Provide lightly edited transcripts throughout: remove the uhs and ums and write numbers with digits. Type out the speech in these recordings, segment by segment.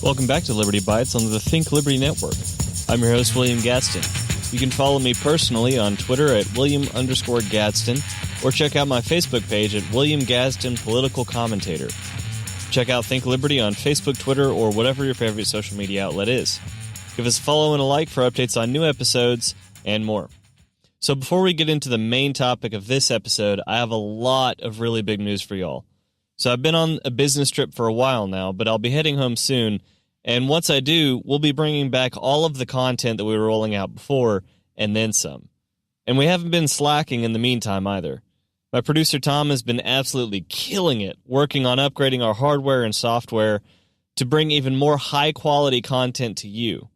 Welcome back to Liberty Bytes on the Think Liberty Network. I'm your host, William Gadsden. You can follow me personally on Twitter at William_Gadsden, or check out my Facebook page at William Gadsden Political Commentator. Check out Think Liberty on Facebook, Twitter, or whatever your favorite social media outlet is. Give us a follow and a like for updates on new episodes and more. So before we get into the main topic of this episode, I have a lot of really big news for y'all. So I've been on a business trip for a while now, but I'll be heading home soon, and once I do, we'll be bringing back all of the content that we were rolling out before, and then some. And we haven't been slacking in the meantime either. My producer Tom has been absolutely killing it, working on upgrading our hardware and software to bring even more high-quality content to you.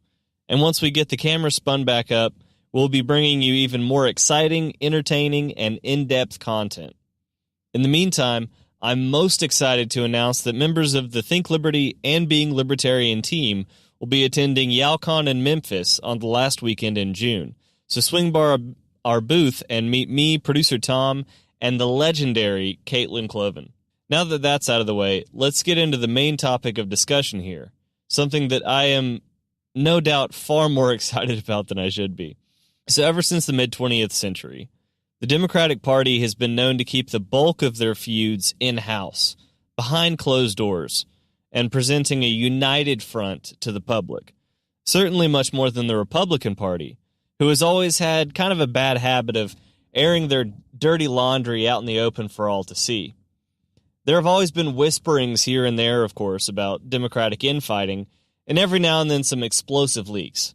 And once we get the camera spun back up, we'll be bringing you even more exciting, entertaining, and in-depth content. In the meantime, I'm most excited to announce that members of the Think Liberty and Being Libertarian team will be attending YALCON in Memphis on the last weekend in June. So swing by our booth and meet me, producer Tom, and the legendary Caitlin Cloven. Now that that's out of the way, let's get into the main topic of discussion here, something that I am no doubt far more excited about than I should be. So ever since the mid-20th century, the Democratic Party has been known to keep the bulk of their feuds in-house, behind closed doors, and presenting a united front to the public. Certainly much more than the Republican Party, who has always had kind of a bad habit of airing their dirty laundry out in the open for all to see. There have always been whisperings here and there, of course, about Democratic infighting, and every now and then some explosive leaks.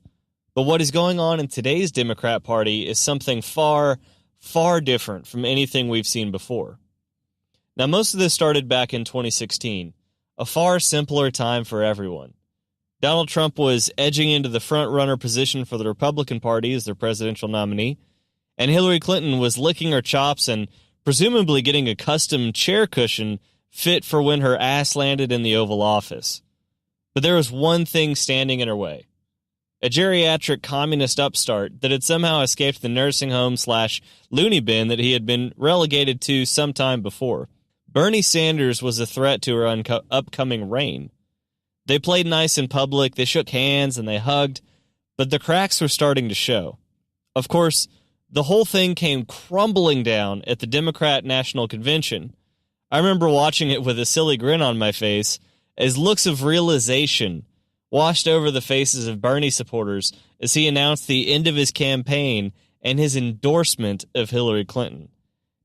But what is going on in today's Democrat Party is something far different from anything we've seen before. Now, most of this started back in 2016, a far simpler time for everyone. Donald Trump was edging into the front-runner position for the Republican Party as their presidential nominee, and Hillary Clinton was licking her chops and presumably getting a custom chair cushion fit for when her ass landed in the Oval Office. But there was one thing standing in her way. A geriatric communist upstart that had somehow escaped the nursing home/loony bin that he had been relegated to some time before. Bernie Sanders was a threat to her upcoming reign. They played nice in public, they shook hands, and they hugged, but the cracks were starting to show. Of course, the whole thing came crumbling down at the Democrat National Convention. I remember watching it with a silly grin on my face as looks of realization washed over the faces of Bernie supporters as he announced the end of his campaign and his endorsement of Hillary Clinton.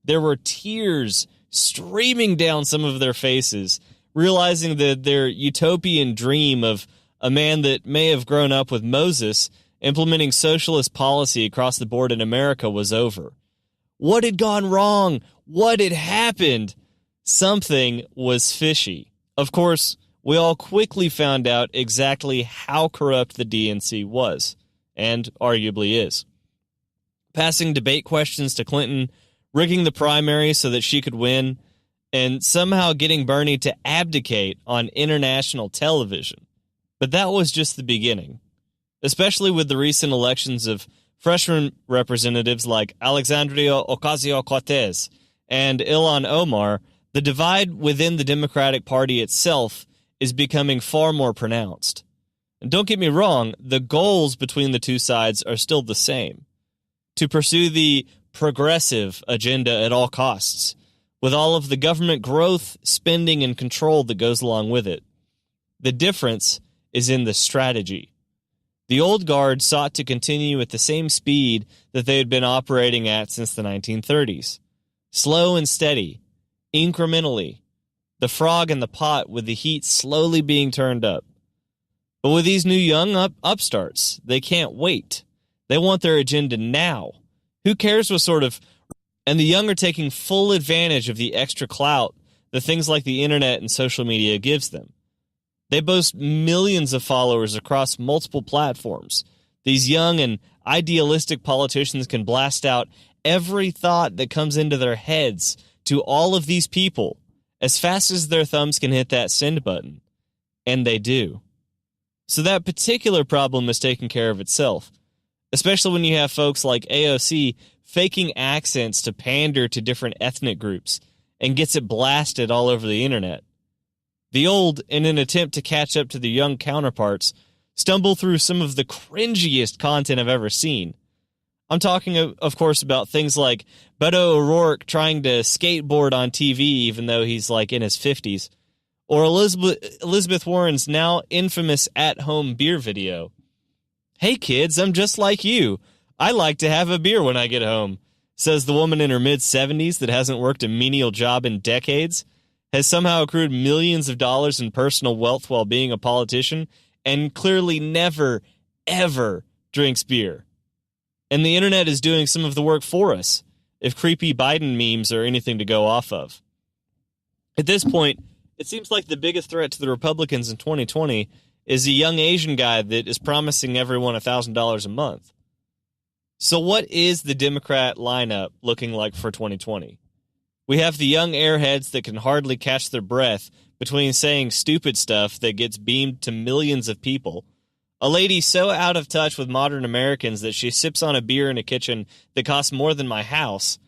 There were tears streaming down some of their faces, realizing that their utopian dream of a man that may have grown up with Moses implementing socialist policy across the board in America was over. What had gone wrong? What had happened? Something was fishy. Of course, we all quickly found out exactly how corrupt the DNC was, and arguably is. Passing debate questions to Clinton, rigging the primary so that she could win, and somehow getting Bernie to abdicate on international television. But that was just the beginning. Especially with the recent elections of freshman representatives like Alexandria Ocasio-Cortez and Ilhan Omar, the divide within the Democratic Party itself is becoming far more pronounced. And don't get me wrong, the goals between the two sides are still the same. To pursue the progressive agenda at all costs, with all of the government growth, spending, and control that goes along with it. The difference is in the strategy. The old guard sought to continue at the same speed that they had been operating at since the 1930s. Slow and steady, incrementally, the frog in the pot with the heat slowly being turned up. But with these new young upstarts, they can't wait. They want their agenda now. Who cares what sort of... And the young are taking full advantage of the extra clout that things like the internet and social media gives them. They boast millions of followers across multiple platforms. These young and idealistic politicians can blast out every thought that comes into their heads to all of these people as fast as their thumbs can hit that send button. And they do. So that particular problem is taken care of itself, especially when you have folks like AOC faking accents to pander to different ethnic groups and gets it blasted all over the internet. The old, in an attempt to catch up to their young counterparts, stumble through some of the cringiest content I've ever seen. I'm talking, of course, about things like Beto O'Rourke trying to skateboard on TV even though he's like in his 50s, or Elizabeth Warren's now infamous at-home beer video. Hey kids, I'm just like you. I like to have a beer when I get home, says the woman in her mid-70s that hasn't worked a menial job in decades, has somehow accrued millions of dollars in personal wealth while being a politician, and clearly never, ever drinks beer. And the internet is doing some of the work for us, if creepy Biden memes are anything to go off of. At this point, it seems like the biggest threat to the Republicans in 2020 is a young Asian guy that is promising everyone $1,000 a month. So what is the Democrat lineup looking like for 2020? We have the young airheads that can hardly catch their breath between saying stupid stuff that gets beamed to millions of people, a lady so out of touch with modern Americans that she sips on a beer in a kitchen that costs more than my house,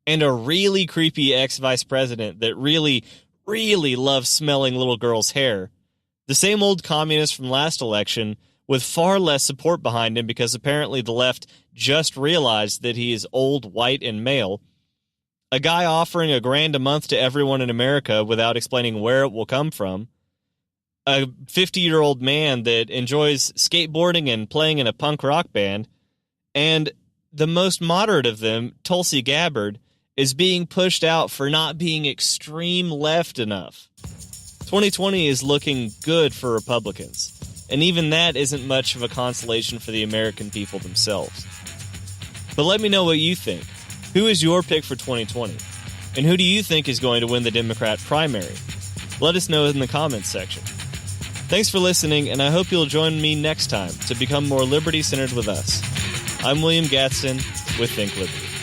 and a really creepy ex-vice president that really, really loves smelling little girls' hair. The same old communist from last election with far less support behind him because apparently the left just realized that he is old, white, and male. A guy offering $1,000 a month to everyone in America without explaining where it will come from. A 50-year-old man that enjoys skateboarding and playing in a punk rock band. And the most moderate of them, Tulsi Gabbard, is being pushed out for not being extreme left enough. 2020 is looking good for Republicans, and even that isn't much of a consolation for the American people themselves. But let me know what you think. Who is your pick for 2020? And who do you think is going to win the Democrat primary? Let us know in the comments section. Thanks for listening, and I hope you'll join me next time to become more liberty-centered with us. I'm William Gadsden with Think Liberty.